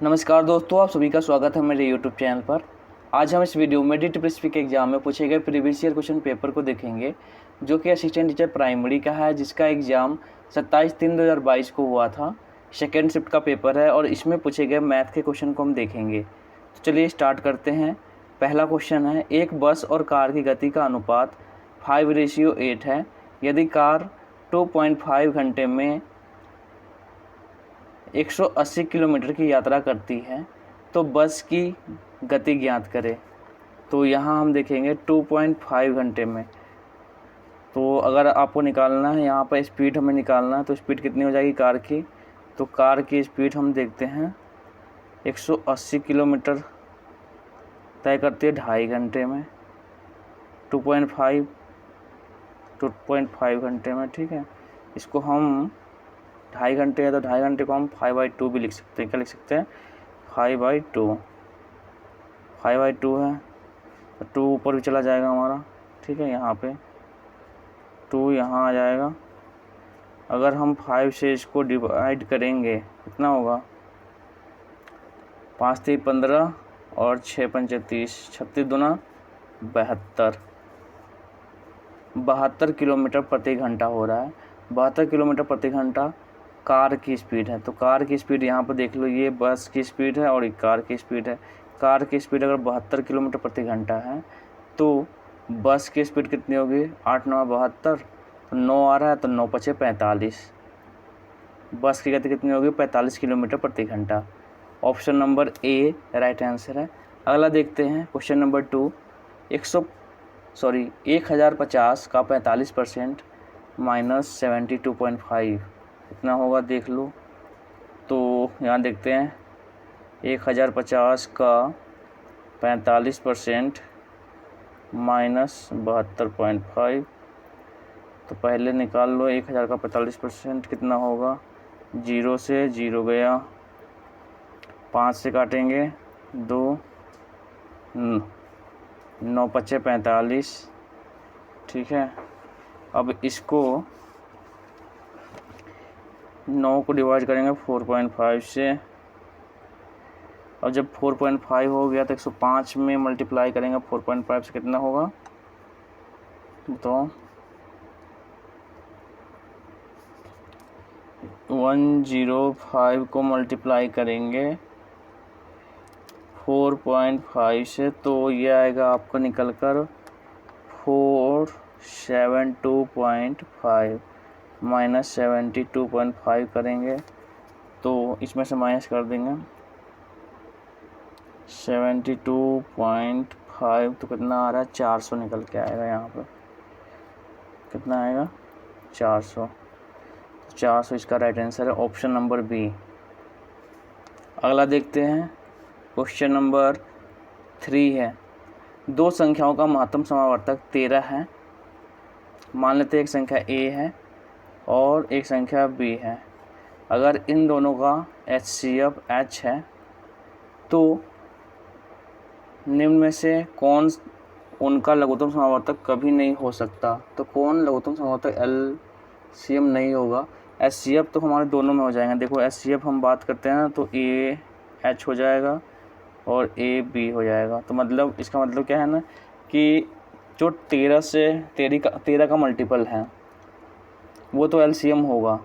नमस्कार दोस्तों, आप सभी का स्वागत है मेरे YouTube चैनल पर। आज हम इस वीडियो में DTPSP के एग्ज़ाम में पूछे गए प्रीवियस ईयर क्वेश्चन पेपर को देखेंगे, जो कि असिस्टेंट टीचर प्राइमरी का है, जिसका एग्ज़ाम 27/3/2022 को हुआ था। सेकेंड शिफ्ट का पेपर है और इसमें पूछे गए मैथ के क्वेश्चन को हम देखेंगे। तो चलिए स्टार्ट करते हैं। पहला क्वेश्चन है, एक बस और कार की गति का अनुपात 5:8 है। यदि कार 2.5 घंटे में 180 किलोमीटर की यात्रा करती है तो बस की गति ज्ञात करें। तो यहाँ हम देखेंगे 2.5 घंटे में। तो अगर आपको निकालना है, यहाँ पर स्पीड हमें निकालना है, तो स्पीड कितनी हो जाएगी कार की। तो कार की स्पीड हम देखते हैं 180 किलोमीटर तय करती है 2.5 घंटे में। 2.5 घंटे में, ठीक है। इसको हम 2.5 घंटे है तो 2.5 घंटे को हम 5/2 भी लिख सकते हैं। क्या लिख सकते हैं? 5/2 है तो 2 ऊपर भी चला जाएगा हमारा, ठीक है। यहाँ पे 2 यहाँ आ जाएगा। अगर हम 5 से इसको डिवाइड करेंगे कितना होगा? 5 3 15 और 6 5 30, 36 दूना 72 किलोमीटर प्रति घंटा हो रहा है। 72 किलोमीटर प्रति घंटा कार की स्पीड है। तो कार की स्पीड यहाँ पर देख लो, ये बस की स्पीड है और ये कार की स्पीड है। कार की स्पीड अगर 72 किलोमीटर प्रति घंटा है तो बस की स्पीड कितनी होगी? 8 9 72, तो 9 आ रहा है तो 9 5 45। बस की गति कितनी होगी? 45 किलोमीटर प्रति घंटा। Option number A right answer है। अगला देखते हैं क्वेश्चन नंबर 2। 1050 का 45% माइनस 72.5 कितना होगा देख लो। तो यहाँ देखते हैं 1050 का 45% माइनस 72.5। तो पहले निकाल लो 1000 का 45% कितना होगा। 0 से 0 गया, 5 से काटेंगे 2, 9 5 45, ठीक है। अब इसको 9 को डिवाइड करेंगे 4.5 से, और जब 4.5 हो गया तो 105 में मल्टीप्लाई करेंगे 4.5 से कितना होगा? तो 105 को मल्टीप्लाई करेंगे 4.5 से, तो ये आएगा आपको निकल कर 472.5 माइनस 72.5 करेंगे तो इसमें से माइनस कर देंगे 72.5, तो कितना आ रहा है? 400 निकल के आएगा। यहाँ पर कितना आएगा? 400। 400 इसका राइट आंसर है, ऑप्शन नंबर बी। अगला देखते हैं क्वेश्चन नंबर 3 है। दो संख्याओं का महत्तम समावर्तक 13 है। मान लेते हैं एक संख्या a है और एक संख्या b है। अगर इन दोनों का HCF h है तो निम्न में से कौन उनका लघुत्तम समावर्तक कभी नहीं हो सकता। तो कौन लघुत्तम समावर्तक LCM नहीं होगा? HCF तो हमारे दोनों में हो जाएंगे। देखो HCF हम बात करते हैं तो A H हो जाएगा और A B हो जाएगा। तो मतलब इसका मतलब क्या है ना कि जो 13 का मल्टीपल है वो तो LCM होगा,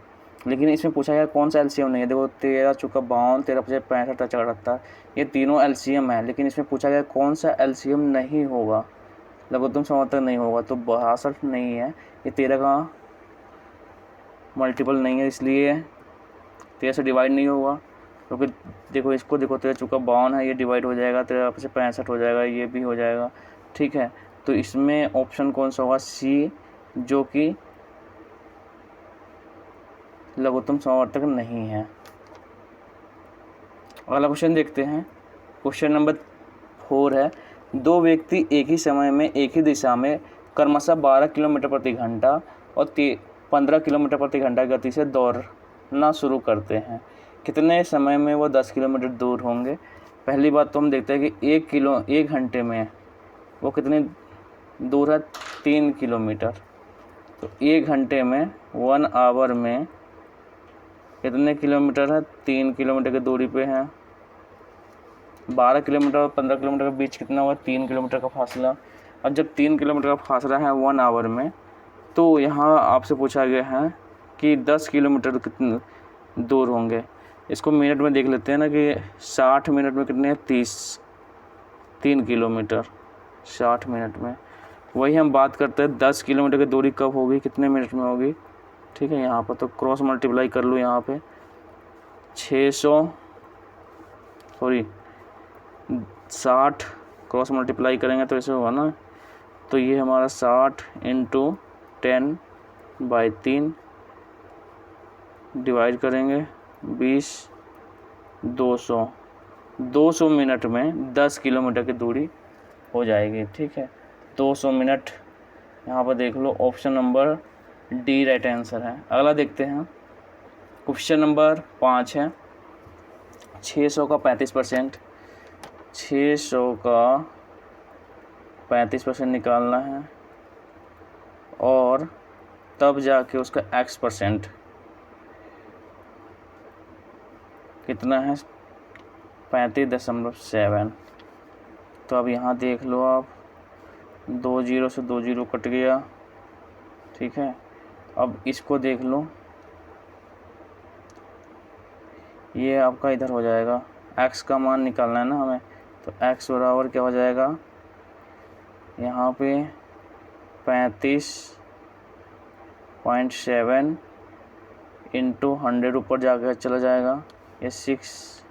लेकिन इसमें पूछा गया कौन सा LCM नहीं है। देखो 13 चौका 52, 13 5 65, 78, ये तीनों LCM है, लेकिन इसमें पूछा गया कौन सा LCM नहीं होगा, लघुत्तम समावर्तक नहीं होगा। तो 62 नहीं है, ये 13 का मल्टीपल नहीं है, इसलिए 13 से डिवाइड नहीं होगा। क्योंकि देखो इसको देखो 13 चौका 52 है, ये डिवाइड हो जाएगा, 13 5 65 हो जाएगा, ये भी हो जाएगा, ठीक है। तो इसमें ऑप्शन कौन सा होगा? C, जो कि लघुत्तम समावर्तक नहीं है। अगला क्वेश्चन देखते हैं। क्वेश्चन नंबर 4 है। दो व्यक्ति एक ही समय में एक ही दिशा में क्रमशः 12 किलोमीटर प्रति घंटा और 15 किलोमीटर प्रति घंटा गति से दौड़ना शुरू करते हैं। कितने समय में वो 10 किलोमीटर दूर होंगे? पहली बात तो हम देखते हैं कि 1 घंटे में वो कितनी दूर है? 3 किलोमीटर। तो 1 घंटे में 1 आवर में कितने किलोमीटर है? 3 किलोमीटर की दूरी पे है। 12 किलोमीटर और 15 किलोमीटर के बीच कितना हुआ, 3 किलोमीटर का फासला। अब जब 3 किलोमीटर का फासला है 1 आवर में, तो यहाँ आपसे पूछा गया है कि 10 किलोमीटर कितने दूर होंगे। इसको मिनट में देख लेते हैं ना कि 60 मिनट में कितने हैं, 3 किलोमीटर 60 मिनट में। वही हम बात करते हैं 10 किलोमीटर की दूरी कब होगी, कितने मिनट में होगी। ठीक है, यहाँ पर तो क्रॉस मल्टीप्लाई कर लो, यहाँ पे 60 क्रॉस मल्टीप्लाई करेंगे तो ऐसे होगा ना। तो ये हमारा 60 × 10/3 डिवाइड करेंगे 20, 200 मिनट में 10 किलोमीटर की दूरी हो जाएगी। ठीक है, 200 मिनट। यहाँ पर देख लो, option number D right answer है। अगला देखते हैं, क्वेश्चन नंबर 5 है। 600 का 35%, 600 का 35% निकालना है और तब जाके उसका x% कितना है, 35.7। तो अब यहाँ देख लो आप, 2 0 से 2 0 कट गया। ठीक है, अब इसको देख लो, ये आपका इधर हो जाएगा, x का मान निकालना है ना हमें, तो x बराबर क्या हो जाएगा, यहाँ पे 35.7 × 100 ऊपर जाकर चला जाएगा, ये 6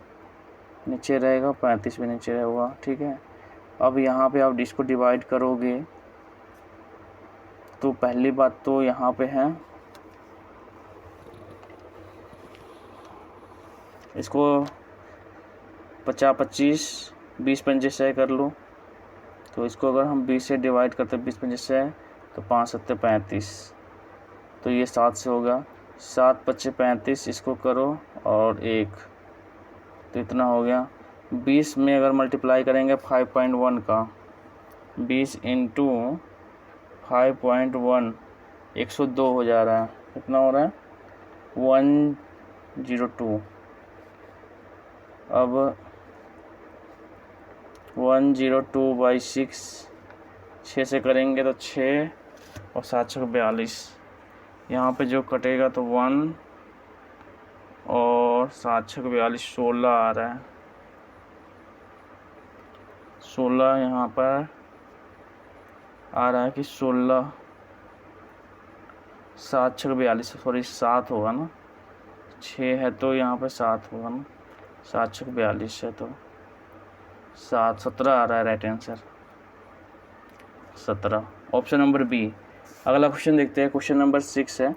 नीचे रहेगा, 35 भी नीचे रहेगा। ठीक है, अब यहाँ पे आप इसको डिवाइड करोगे तो पहली बात तो यहाँ पे है, इसको 50-25 20-25 कर लो। तो इसको अगर हम 20 से डिवाइड करते 20-25 तो 5-7-35, तो ये 7 से होगा, 7-5-35 इसको करो और 1, तो इतना हो गया। 20 में अगर मल्टीप्लाई करेंगे 5.1 का, 20 × 5.1 102 हो जा रहा है। कितना हो रहा है, 102। अब 102/6, 6 से करेंगे तो 6 और 7 6 42। यहाँ पे जो कटेगा तो 1 और 7 6 42, 16 आ रहा है। 16 यहाँ पर आ रहा है कि 16, 7 6 42, सॉरी 7 होगा ना, 6 है तो यहाँ पे 7 होगा ना, 7 6 42 है तो 7, 17 आ रहा है right answer, 17, option number B. अगला क्वेश्चन देखते हैं, क्वेश्चन नंबर 6 है।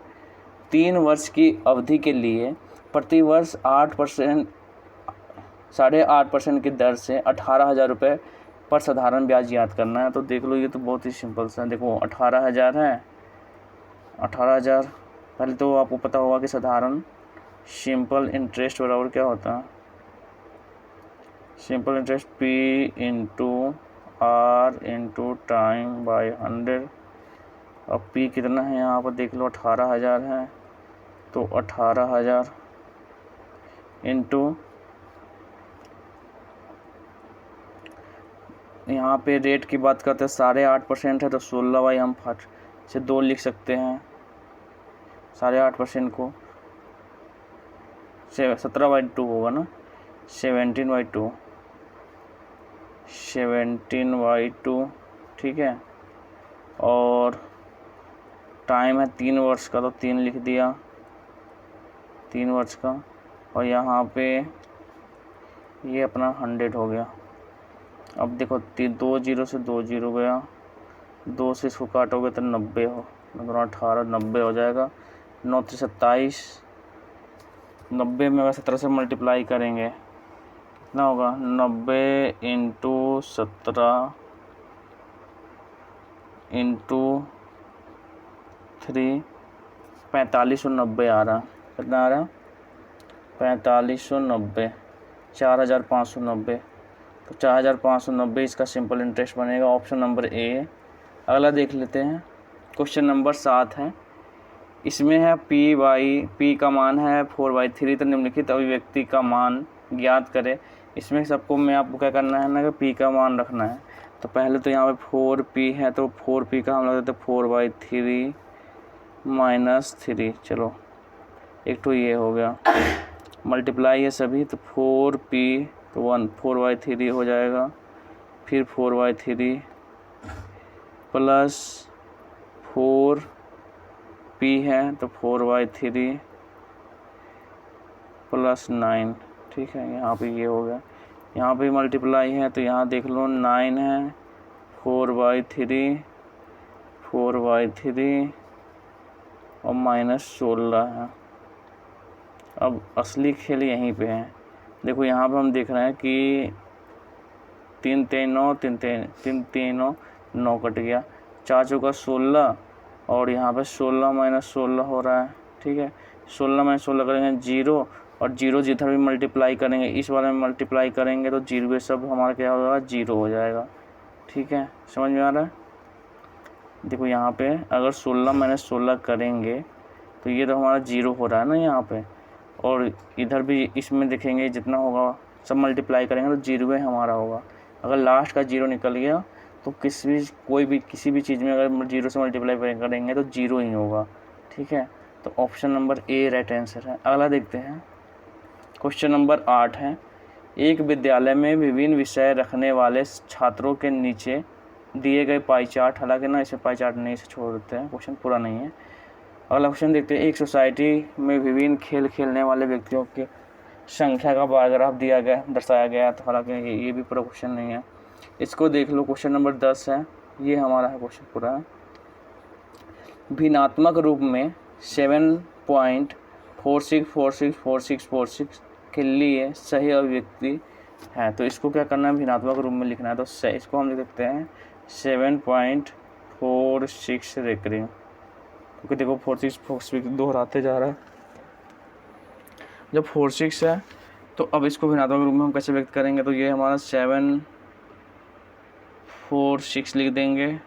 3 वर्ष की अवधि के लिए प्रति वर्ष 8.5% की दर से 18,000 रुपये पर साधारण ब्याज याद करना है। तो देख लो, ये तो बहुत ही सिंपल सा है। देखो 18,000 है, 18,000, पहले तो आपको पता होगा कि साधारण सिंपल इंटरेस्ट बराबर क्या होता है, simple interest P × R × time by 100। अब P कितना है यहाँ पर देख लो, 18,000 है, तो 18,000 इंटू, यहाँ पे रेट की बात करते हैं 8.5% है, तो 16 बाई हम फट से 2 लिख सकते हैं। 8.5% को 17/2 होगा ना, 17/2, 17/2। ठीक है, और टाइम है 3 वर्ष का, तो 3 लिख दिया, 3 वर्ष का। और यहाँ पे ये अपना 100 हो गया। अब देखो 2 0 से 2 0 गया, 2 से इसको काटोगे तो 90 हो, 18 90 हो जाएगा, 9 से 27, 90 में अगर 17 से मल्टीप्लाई करेंगे कितना होगा, 90 × 17 × 3, 4590 आ रहा। कितना आ रहा, 4590, 4590। तो 4590 इसका सिंपल इंटरेस्ट बनेगा, ऑप्शन नंबर ए। अगला देख लेते हैं, क्वेश्चन नंबर 7 है। इसमें है P का मान है 4/3, तो निम्नलिखित अभिव्यक्ति का मान ज्ञात करें। इसमें सबको मैं आपको क्या करना है ना कि पी का मान रखना है। तो पहले तो यहाँ पे 4p है, तो 4p का हम लगा देते 4/3 -3। चलो एक तो ये हो गया, मल्टीप्लाई है सभी, तो 4p तो 4/3 हो जाएगा, फिर 4/3 प्लस 4p है तो 4/3 प्लस 9। ठीक है, यहाँ पे ये हो गया, यहाँ पे मल्टीप्लाई है तो यहाँ देख लो 9 है, 4/3 और -16 है। अब असली खेल यहीं पे है। देखो यहाँ पे हम देख रहे हैं कि 3 3 9 3 3 3 9 कट गया, 4 चौका 16 और यहाँ पे 16 -16 हो रहा है। ठीक है, 16 -16 करेंगे 0 और 0 जिधर भी मल्टीप्लाई करेंगे इस वाले में मल्टीप्लाई करेंगे तो 0 सब हमारा क्या होगा 0 हो जाएगा। ठीक है, समझ में आ रहा है। देखो यहाँ पे अगर 16 -16 करेंगे तो ये तो हमारा 0 हो रहा है ना यहाँ पे, और इधर भी इसमें देखेंगे जितना होगा सब मल्टीप्लाई करेंगे तो 0 हमारा होगा। अगर लास्ट का 0 निकल गया तो किसी भी चीज़ में अगर 0 से मल्टीप्लाई करेंगे तो 0 ही होगा। ठीक है, तो option number A right answer है। अगला देखते हैं, क्वेश्चन नंबर 8 है, एक विद्यालय में विभिन्न विषय रखने वाले छात्रों के नीचे दिए गए पाई चार्ट, हालांकि ना इसे पाई चार्ट नहीं, इसे छोड़ देते हैं, क्वेश्चन पूरा नहीं है। अगला क्वेश्चन देखते हैं, एक सोसाइटी में विभिन्न खेल खेलने वाले व्यक्तियों की संख्या का बार ग्राफ दिया गया दर्शाया गया, तो हालांकि ये भी पूरा क्वेश्चन नहीं है, इसको देख लो। क्वेश्चन नंबर 10 है, ये हमारा है क्वेश्चन पूरा है। भिन्नात्मक रूप में 7.46464646 के लिए सही अभिव्यक्ति है, तो इसको क्या करना है भिन्नात्मक रूप में लिखना है। तो इसको हम लिख सकते हैं 7.46 रेकरिंग, क्योंकि देखो 46 दोहराते जा रहा है। जब 46 है तो अब इसको भिन्नात्मक रूप में हम कैसे व्यक्त करेंगे, तो ये हमारा 746 लिख देंगे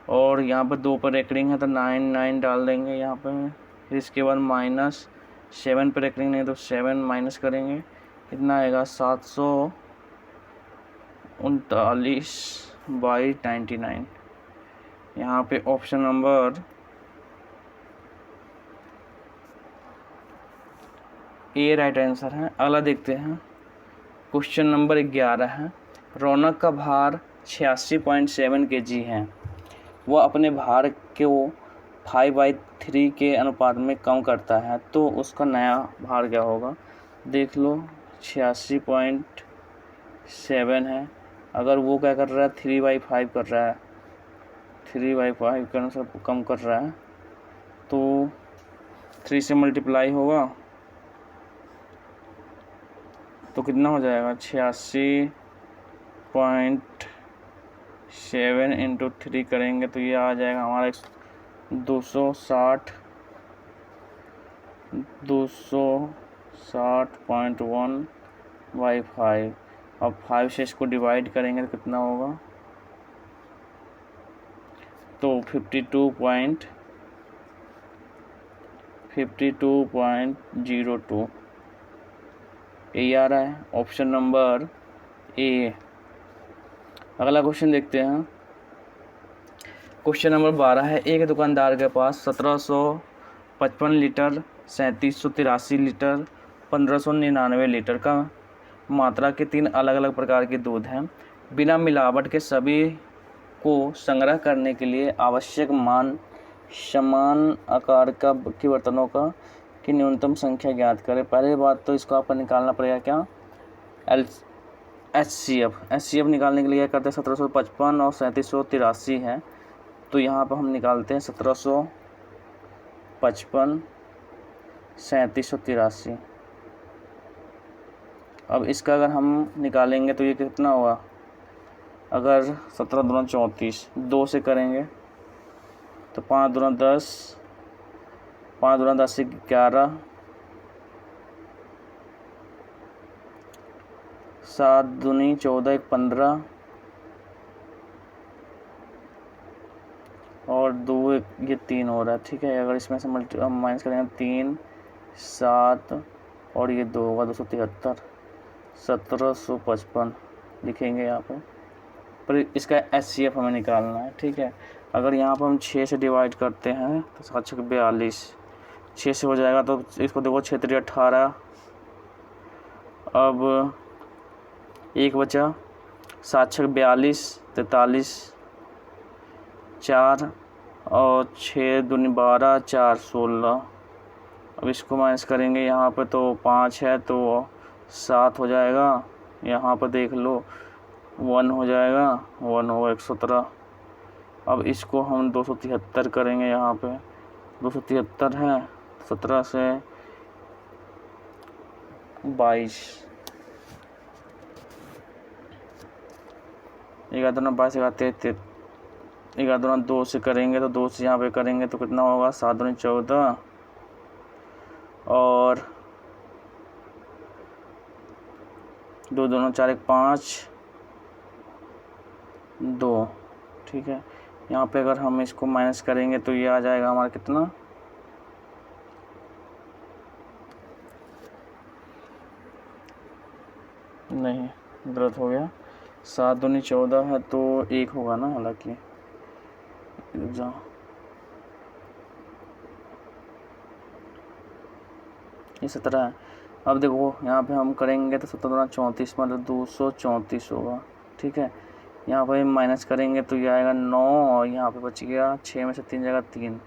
और यहाँ पर 2 पर रेकरिंग है तो 9 9 डाल देंगे यहाँ पे, फिर इसके बाद -7 पर रेकरिंग नहीं तो 7 माइनस करेंगे, कितना आएगा 739/99। यहाँ पे option number A right answer है। अगला देखते हैं, क्वेश्चन नंबर 11 है, रौनक का भार 86.7 kg है, वह अपने भार को 5/3 के अनुपात में कम करता है, तो उसका नया भार क्या होगा। देख लो 86.7 है, अगर वो क्या कर रहा है 3/5 कर रहा है, 3/5 के अनुसार कम कर रहा है, तो 3 से मल्टीप्लाई होगा तो कितना हो जाएगा 86.7 × 3 करेंगे तो ये आ जाएगा हमारा 260.1/5। अब 5 से इसको डिवाइड करेंगे तो कितना होगा, तो 52.02 यही आ रहा है, ऑप्शन नंबर ए। अगला क्वेश्चन देखते हैं, क्वेश्चन नंबर 12 है, एक दुकानदार के पास 1755 लीटर, 3783 लीटर, 1599 लीटर का मात्रा के 3 अलग अलग प्रकार के दूध हैं। बिना मिलावट के सभी को संग्रह करने के लिए आवश्यक समान आकार के बर्तनों की न्यूनतम संख्या ज्ञात करें। पहली बात तो इसको आपको निकालना पड़ेगा क्या, HCF निकालने के लिए क्या करते हैं 1755 और 3783 है, तो यहाँ पर हम निकालते हैं 1755 3783। अब इसका अगर हम निकालेंगे तो ये कितना होगा, अगर 17 दूना 34, 2 से करेंगे तो 5 दूना 10, 5 दूना 10 से 11, 7 दूनी 14, 1 15 और 2 ये 3 हो रहा है। ठीक है, अगर इसमें से माइनस करेंगे 3 7 और ये 2 होगा 273, 1755 लिखेंगे यहाँ पर इसका HCF हमें निकालना है। ठीक है, अगर यहाँ पर हम 6 से डिवाइड करते हैं तो 7 छक 42, 6 से हो जाएगा तो इसको देखो 6 3 18, अब 1 बचा, 7 छक 42, 43, 4 और 6 दूनी 12, 4 16। अब इसको माइनस करेंगे यहाँ पे तो 5 है तो 7 हो जाएगा, यहाँ पर देख लो 1 हो जाएगा, 1 होगा 117। अब इसको हम 273 करेंगे, यहाँ पे 273 है, 17 से 22, 11 दूना 22, 11 दूना 2 से करेंगे तो 2 से यहाँ पे करेंगे तो कितना होगा, 7 दूनी 14 और 2 दूना 4 1 5 2। ठीक है, यहाँ पे अगर हम इसको माइनस करेंगे तो ये आ जाएगा हमारा कितना, नहीं गलत हो गया, 7 दूनी 14 है तो 1 होगा ना, हालांकि ये 17 है। अब देखो यहाँ पे हम करेंगे तो 17 दूना 34 मतलब 234 होगा। ठीक है, यहाँ पर माइनस करेंगे तो ये आएगा 9 और यहाँ पे बच गया 6 में से 3 जगह 3।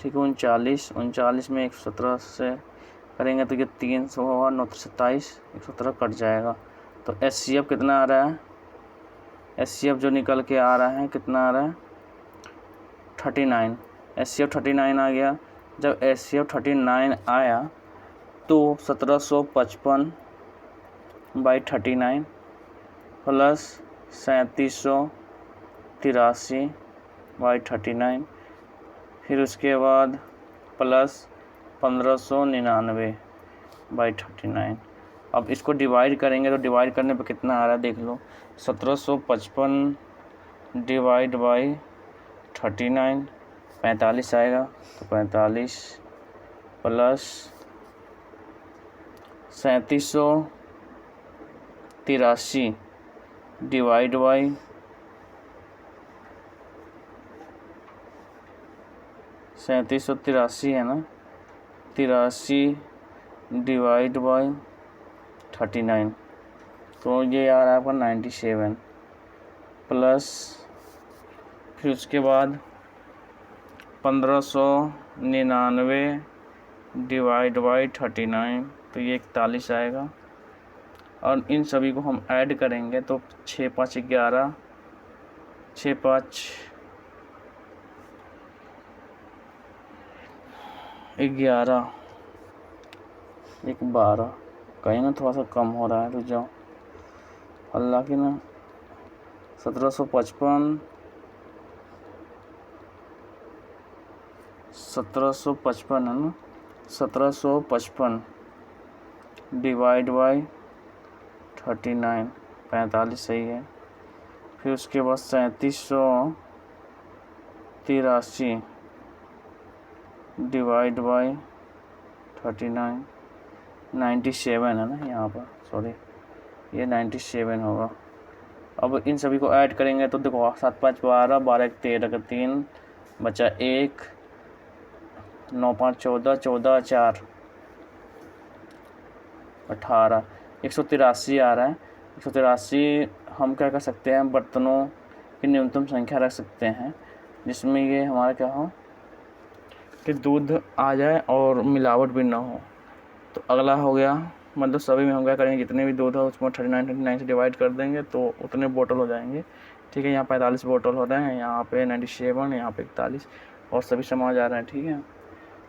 ठीक है, 39 में 117 से करेंगे तो ये 300 होगा, 9 27, 117 कट जाएगा। तो HCF कितना आ रहा है, HCF जो निकल के आ रहा है कितना आ रहा है, 39। HCF 39 आ गया। जब HCF 39 आया तो 1755 बाई 39 प्लस 3783 बाई 39, फिर उसके बाद प्लस 1599 बाई 39। अब इसको डिवाइड करेंगे तो डिवाइड करने पे कितना आ रहा है देख लो, 1755 डिवाइड बाई 39 45 आएगा, तो 45 प्लस 3783 डिवाइड बाई 3783 है ना, 83 डिवाइड बाई 39, तो ये आ रहा है आपका 97 प्लस फिर उसके बाद 1599 डिवाइड बाई 39, तो ये 41 आएगा। और इन सभी को हम ऐड करेंगे तो 6 5 11, 6 5 11, 1 12, कहीं ना थोड़ा सा कम हो रहा है, तो जाओ अल्लाह की ना, 1755 है ना, 1755 डिवाइड बाई 39 45 सही है। फिर उसके बाद 3783 डिवाइड बाई 39 97 है ना यहाँ पर, सॉरी ये 97 होगा। अब इन सभी को ऐड करेंगे तो देखो 7 5 12, 12 1 13 का 3 बचा 1, 9 5 14, 14 4 18, 183 आ रहा है। 183 हम क्या कर सकते हैं, बर्तनों की न्यूनतम संख्या रख सकते हैं जिसमें ये हमारा क्या हो कि दूध आ जाए और मिलावट भी ना हो। तो अगला हो गया, मतलब सभी में हम क्या करेंगे, जितने भी दूध हो उसमें 39 से डिवाइड कर देंगे तो उतने बोतल हो जाएंगे। ठीक है, यहाँ 45 बोतल हो रहे हैं, यहाँ पे 97, यहाँ पे 41 और सभी समझ आ रहे हैं। ठीक है,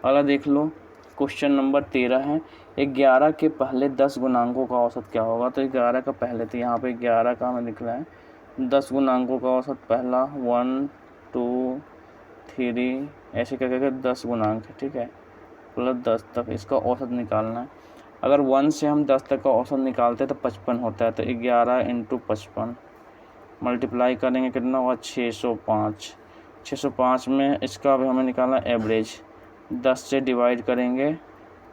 अगला देख लो, क्वेश्चन नंबर 13 है, 11 के पहले 10 गुणांकों का औसत क्या होगा। तो 11 का पहले, तो यहाँ पे 11 का हमें लिख रहा है 10 गुणांकों का औसत, पहला 1 2 3 ऐसे करके 10 गुणांक है। ठीक है, प्लस 10 तक इसका औसत निकालना है। अगर 1 से हम 10 तक का औसत निकालते हैं तो 55 होता है, तो 11 × 55 मल्टीप्लाई करेंगे कितना होगा, 605। 605 में इसका भी हमें निकालना एवरेज, 10 से डिवाइड करेंगे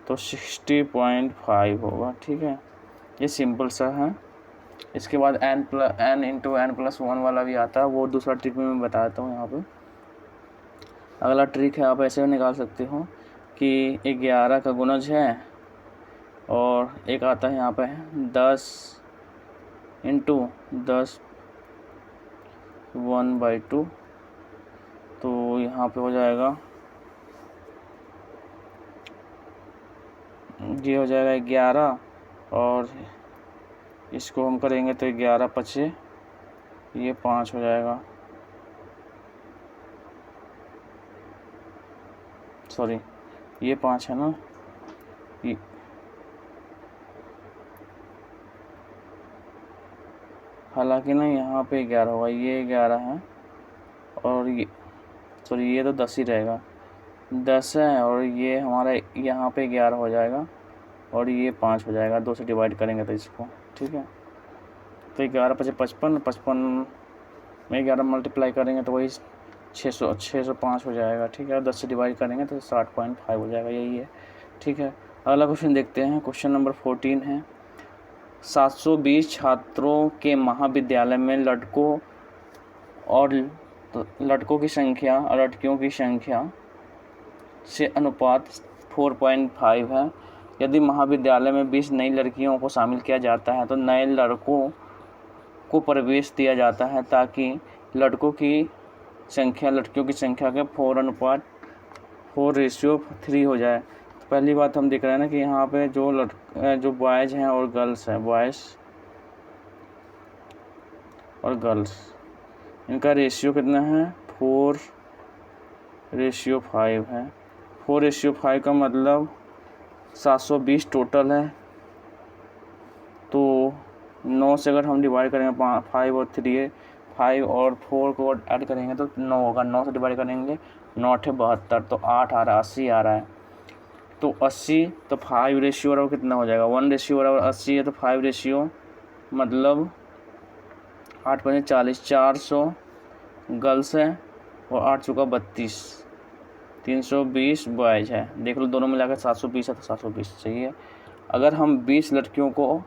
तो 60.5 होगा। ठीक है, ये सिंपल सा है। इसके बाद n इंटू n+1 वाला भी आता है, वो दूसरा ट्रिक में मैं बताता हूँ यहाँ पे। अगला ट्रिक है, आप ऐसे निकाल सकते हो कि 11 का गुणज है और एक आता है यहाँ पे 10 इंटू 10 1/2, तो यहाँ पे हो जाएगा, ये हो जाएगा 11 और इसको हम करेंगे तो 11×5 ये 5 हो जाएगा, सॉरी ये 5 है ना, ये हालांकि ना यहाँ पे 11 होगा, ये 11 है और ये सॉरी ये तो 10 ही रहेगा, 10 है और ये हमारा यहाँ पे 11 हो जाएगा और ये 5 हो जाएगा, 2 से डिवाइड करेंगे तो इसको, ठीक है। तो 11×5 55, 55 में 11 मल्टीप्लाई करेंगे तो वही 605 हो जाएगा, ठीक है। 10 से डिवाइड करेंगे तो 60.5 हो जाएगा, यही है, ठीक है। अगला क्वेश्चन देखते हैं, क्वेश्चन नंबर 14 है, 720 छात्रों के महाविद्यालय में लड़कों की संख्या और लड़कियों की संख्या से अनुपात 4.5 है। यदि महाविद्यालय में 20 नई लड़कियों को शामिल किया जाता है तो नए लड़कों को प्रवेश दिया जाता है ताकि लड़कों की संख्या लड़कियों की संख्या के 4:4 हो जाए। तो पहली बात हम देख रहे हैं ना कि यहाँ पे जो बॉयज़ हैं और गर्ल्स हैं, बॉयज़ और गर्ल्स, इनका रेशियो कितना है, 4:5 है। 4:5 का मतलब 720 टोटल है, तो 9 से अगर हम डिवाइड करेंगे, 5 और 3 है, 5 और 4 को ऐड करेंगे तो 9 होगा, 9 से डिवाइड करेंगे 9 8 72, तो 8 आ रहा है, 80 आ रहा है, तो 80, तो 5 रेशियो बराबर कितना हो जाएगा, 1 रेशियो बराबर 80 है, तो 5 रेशियो मतलब 8×5 40, 400 गर्ल्स है और 8 चुका 32, 320 बॉयज़ है। देख लो दोनों मिलाकर 720 है, तो 720 चाहिए। अगर हम 20 लड़कियों को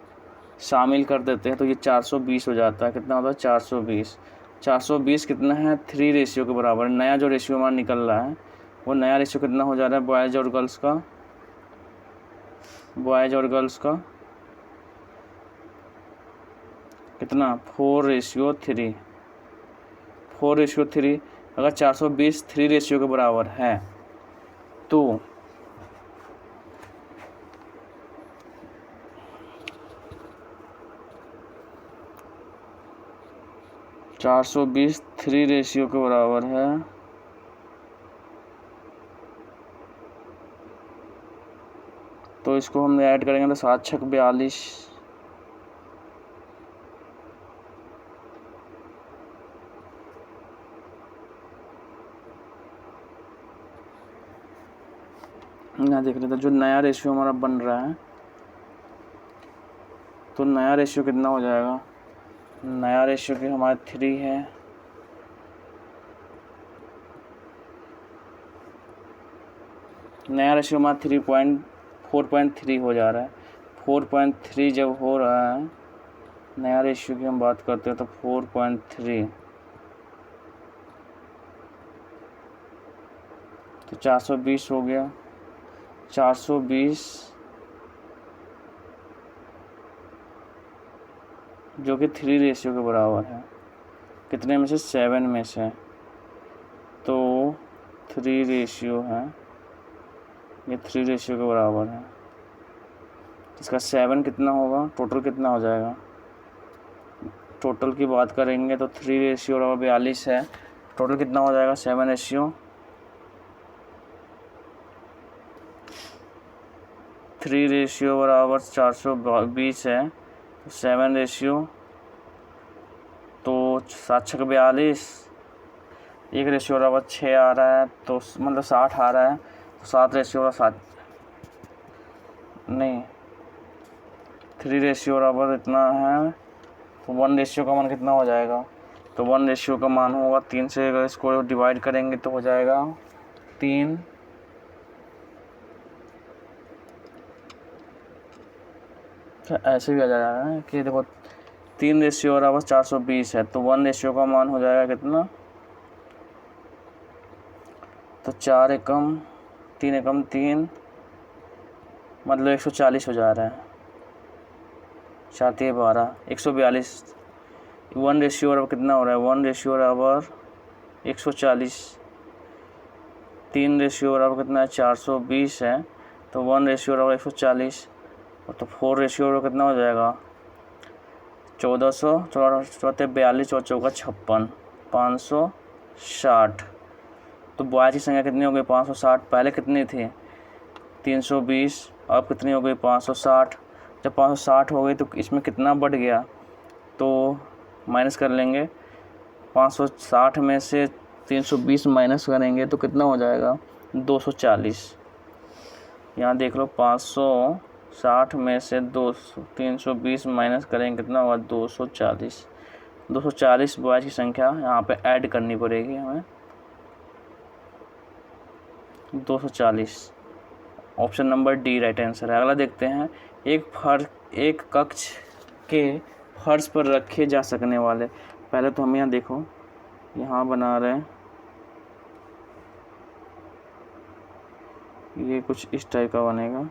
शामिल कर देते हैं तो ये 420 हो जाता है, कितना होता है 420, 420 कितना है 3 रेशियो के बराबर। नया जो रेशियो हमारा निकल रहा है वो नया रेशियो कितना हो जा रहा है, बॉयज़ और गर्ल्स का कितना 4:3, 4:3। अगर 420 3 रेशियो के बराबर है तो 420 3 रेशियो के बराबर है, तो इसको हम ऐड करेंगे तो 7 छक 42, यहाँ देख रहे थे जो नया रेशियो हमारा बन रहा है, तो नया रेशियो कितना हो जाएगा, नया रेशियो की हमारा 3 है, नया रेशियो हमारा 4.3 हो जा रहा है। 4.3 जब हो रहा है, नया रेशियो की हम बात करते हैं तो 4.3, तो 420 हो गया, 420 जो कि 3 रेशियो के बराबर है, कितने में से 7 में से, तो 3 रेशियो है, ये 3 रेशियो के बराबर है, इसका 7 कितना होगा, टोटल कितना हो जाएगा, टोटल की बात करेंगे तो 3 रेशियो बराबर 42 है, टोटल कितना हो जाएगा 7 रेशियो 3 रेशियो बराबर 420 है, 7 रेशियो तो 7 छक 42, 1 रेशियो बराबर 6 आ रहा है, तो मतलब 60 आ रहा है, तो 7 रेशियो बराबर 7 नहीं 3 रेशियो बराबर इतना है, तो 1 रेशियो का मान कितना हो जाएगा, तो 1 रेशियो का मान होगा 3 से, अगर इसको डिवाइड करेंगे तो हो जाएगा 3, ठीक है, ऐसे भी आ जाएगा है कि देखो 3:4 है तो 1 का मान हो जाएगा कितना, तो 4 एकम 3 एकम 3 मतलब 140 हो जा रहा है, 4×3=12 142। 1 कितना हो रहा है, 1 140, 3 कितना है 420 है, तो 1 140, और तो 4 कितना हो जाएगा 1400, 42 और 4 56, 560। तो बॉयज़ की संख्या कितनी हो गई 560, पहले कितनी थी 320, अब कितनी हो गई 560। जब 560 हो गई तो इसमें कितना बढ़ गया, तो माइनस कर लेंगे, 560 में से 320 माइनस करेंगे तो कितना हो जाएगा 240। यहाँ देख लो 560 में से 320 माइनस करेंगे कितना होगा 240। 240 बॉयज़ की संख्या यहाँ पे ऐड करनी पड़ेगी हमें, 240। Option number D right answer है। अगला देखते हैं, एक कक्ष के फर्श पर रखे जा सकने वाले, पहले तो हम यहाँ देखो यहाँ बना रहे हैं, ये कुछ इस टाइप का बनेगा,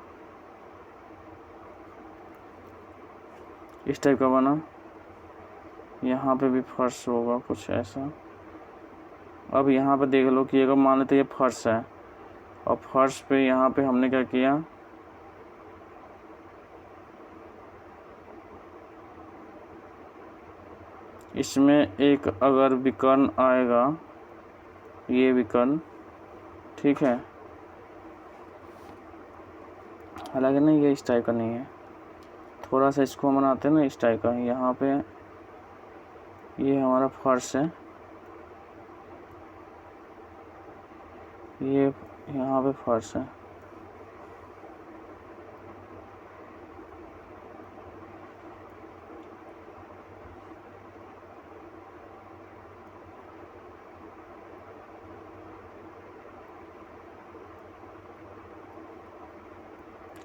इस टाइप का बना, यहाँ पे भी फर्श होगा कुछ ऐसा। अब यहाँ पे देख लो कि अगर मान लेते ये फर्श है और फर्श पे यहाँ पे हमने क्या किया, इसमें एक अगर विकर्ण आएगा, ये विकर्ण, ठीक है, हालांकि नहीं ये इस टाइप का नहीं है, थोड़ा सा इसको बनाते हैं ना इस टाइप का। यहाँ पे ये हमारा फर्श है, ये यहाँ पे फर्श है,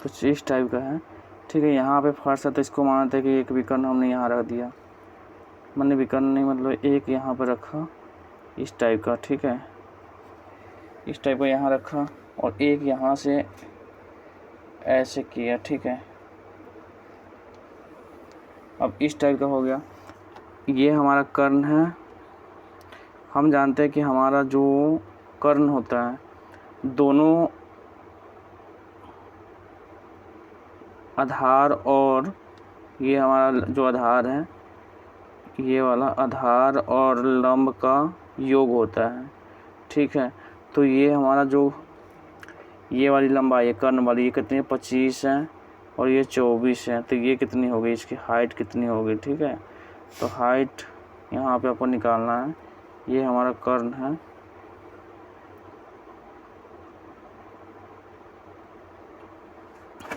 कुछ इस टाइप का है, ठीक है। यहाँ पे फर्श है तो इसको मानते हैं कि एक विकर्ण हमने यहाँ रख दिया, मैंने विकर्ण नहीं मतलब एक यहाँ पे रखा इस टाइप का, ठीक है, इस टाइप का यहाँ रखा और एक यहाँ से ऐसे किया, ठीक है। अब इस टाइप का हो गया, ये हमारा कर्ण है। हम जानते हैं कि हमारा जो कर्ण होता है, दोनों आधार और ये हमारा जो आधार है, ये वाला आधार और लंब का योग होता है, ठीक है। तो ये हमारा जो ये वाली लंबाई है कर्ण वाली, ये कितनी 25 है और ये 24 है, तो ये कितनी होगी, इसकी हाइट कितनी होगी, ठीक है। तो हाइट यहाँ पे आपको निकालना है, ये हमारा कर्ण है,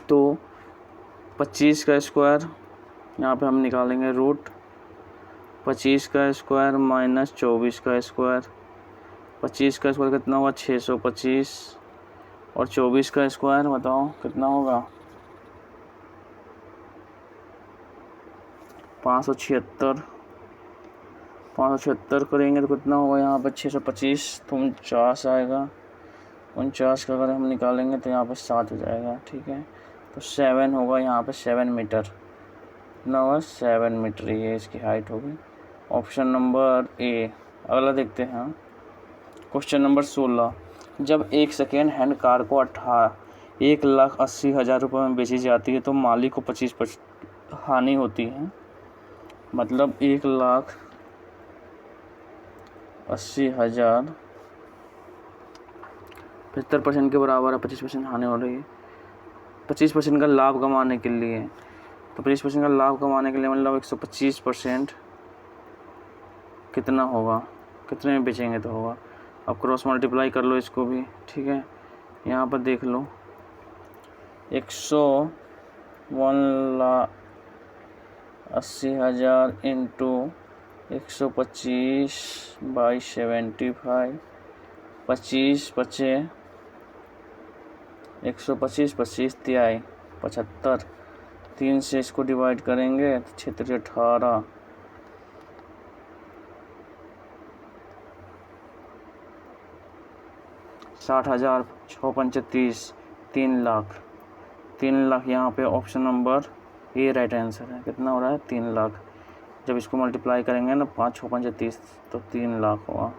तो 25 का स्क्वायर यहाँ पे हम निकालेंगे रूट 25 का स्क्वायर माइनस 24 का स्क्वायर। 25 का स्क्वायर कितना होगा 625 और 24 का स्क्वायर बताओ कितना होगा 576। 576 करेंगे तो कितना होगा यहाँ पर 625 तो 49 आएगा। 49 का अगर हम निकालेंगे तो यहाँ पर 7 हो जाएगा, ठीक है। तो 7 होगा यहाँ पे 7 मीटर, कितना होगा 7 मीटर, ये इसकी हाइट होगी। Option number A. अगला देखते हैं क्वेश्चन नंबर 16। जब एक सेकेंड हैंड कार को 1,80,000 रुपये में बेची जाती है तो मालिक को 25% हानि होती है, मतलब 1,80,000 75% के बराबर है, 25% हानि हो रही है। 25% का लाभ कमाने के लिए, तो 25% का लाभ कमाने के लिए मतलब 125% कितना होगा, कितने में बेचेंगे तो होगा। अब क्रॉस मल्टीप्लाई कर लो इसको भी, ठीक है। यहाँ पर देख लो 1,80,000 इंटू 125/75, 25 बचे 125, 25 तिहाई 75, 3 से इसको डिवाइड करेंगे तो 6 3 18, 60,000, 6 5 30, 3 लाख। 3 लाख यहाँ पे option number A right answer है। कितना हो रहा है? 3 लाख। जब इसको मल्टीप्लाई करेंगे ना 5 6 5 30 तो 3 लाख होगा।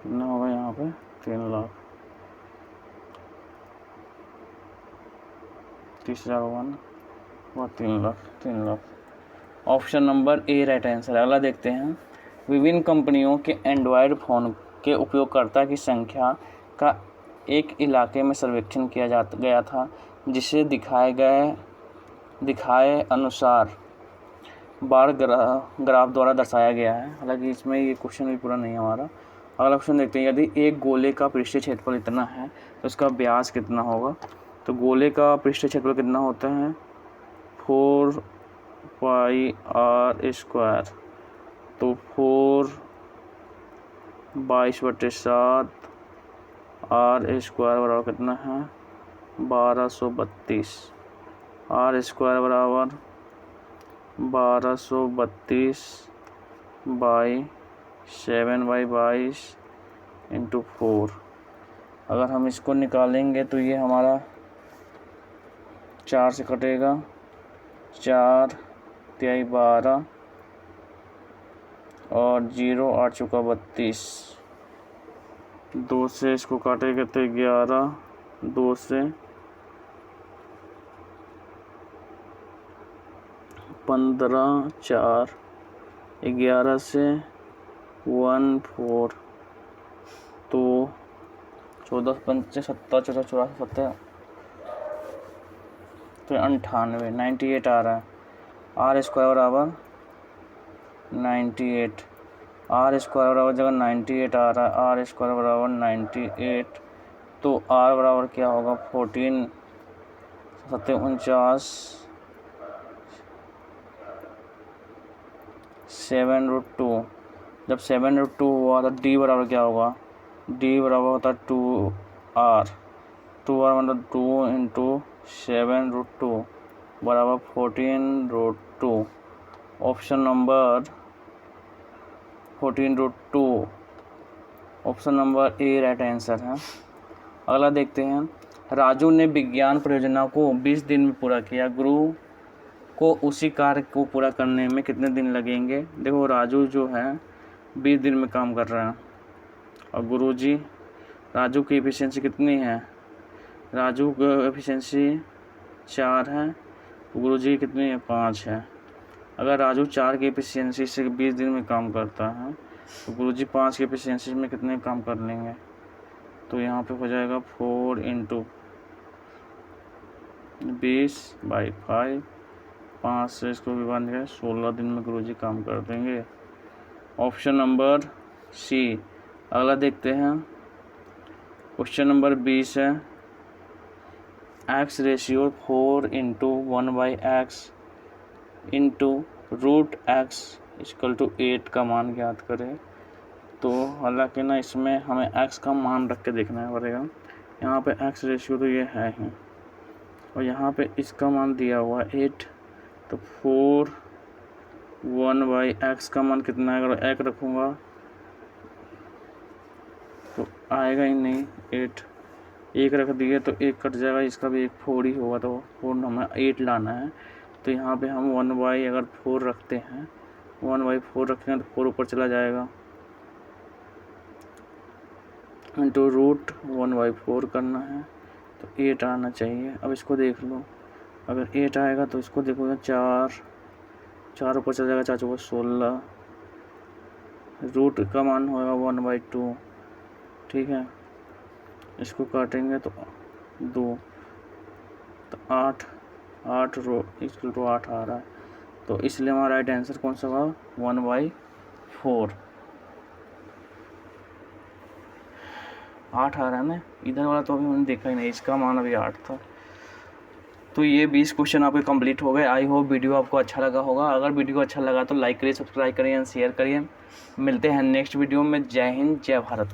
कितना होगा यहाँ पे? 3 लाख। 30,000 होगा ना, और 3 lakh. 3 lakh option number A right answer है। अगला देखते हैं। विभिन्न कंपनियों के एंड्रॉयड फ़ोन के उपयोगकर्ता की संख्या का एक इलाके में सर्वेक्षण किया गया था, जिसे दिखाए अनुसार बार ग्राफ द्वारा दर्शाया गया है। हालांकि इसमें ये क्वेश्चन भी पूरा नहीं है हमारा। अगला क्वेश्चन देखते हैं। यदि एक गोले का पृष्ठीय क्षेत्रफल इतना है तो उसका व्यास कितना होगा? तो गोले का पृष्ठीय क्षेत्रफल कितना होता है? 4 पाई r स्क्वायर। तो 4 22/7 r स्क्वायर बराबर कितना है? 1232। r स्क्वायर बराबर 1232 बाई 7/22 इंटू 4। अगर हम इसको निकालेंगे तो ये हमारा 4 से कटेगा, 4 तिहाई 12 और 0 8 चौका 32। 2 से इसको काटेंगे तो 11, 2 से 15, 4, 11 से 1 4, तो 14 5 17 14 14 17 तो 98 98 आ रहा है। r स्क्वायर बराबर 98, r स्क्वायर बराबर जगह 98 आ रहा है, r स्क्वायर बराबर 98, तो r बराबर क्या होगा? 14 7 49, 7√2। जब 7√2 हुआ तो d बराबर क्या होगा? d बराबर होता है 2r। 2r मतलब 2 इंटू 7√2 बराबर 14√2। Option number 14√2 option number A right answer है। अगला देखते हैं। राजू ने विज्ञान परियोजना को 20 दिन में पूरा किया। गुरु को उसी कार्य को पूरा करने में कितने दिन लगेंगे? देखो राजू जो है 20 दिन में काम कर रहा है, और राजू की एफिशिएंसी कितनी है? राजू की एफिशिएंसी 4 है, गुरुजी कितनी है? 5 है। अगर राजू 4 की एफिशिएंसी से 20 दिन में काम करता है तो गुरुजी 5 की एफिशिएंसी में कितने काम कर लेंगे? तो यहाँ पे हो जाएगा 4 इंटू 20/5। 5 से इसको विभाजन करें 16 दिन में गुरुजी काम कर देंगे। Option number C. अगला देखते हैं। क्वेश्चन नंबर 20 है। x ratio 4 into 1/x into √x equal to 8 का मान ज्ञात करें। तो हालांकि ना इसमें हमें x का मान रख के देखना पड़ेगा। यहाँ पे x रेशियो तो ये है ही, और यहाँ पे इसका मान दिया हुआ है 8, तो 4 1/x का मान कितना है? अगर 1 रखूँगा तो आएगा ही नहीं, 8 1 रख दिए तो 1 कट जाएगा, इसका भी 1 4 ही होगा, तो 4 हमें 8 लाना है। तो यहाँ पे हम 1/4 रखते हैं, 1/4 रखेंगे तो 4 ऊपर चला जाएगा, इंटू √1/4 करना है तो 8 आना चाहिए। अब इसको देख लो, अगर 8 आएगा तो इसको देखोगे 4 ऊपर चला जाएगा, 4 चौका 16, रूट का मान होगा 1/2। ठीक है, इसको काटेंगे तो 2, तो 8 इक्वल टू 8 आ रहा है। तो इसलिए हमारा राइट आंसर कौन सा होगा? 1/4। 8 आ रहा है ना, इधर वाला तो अभी मैंने देखा ही नहीं, इसका मान अभी 8 था। तो ये 20 क्वेश्चन आपके कंप्लीट हो गए। आई होप वीडियो आपको अच्छा लगा होगा। अगर वीडियो अच्छा लगा तो लाइक करिए, सब्सक्राइब करिए एंड शेयर करिए। मिलते हैं नेक्स्ट वीडियो में। जय हिंद, जय भारत।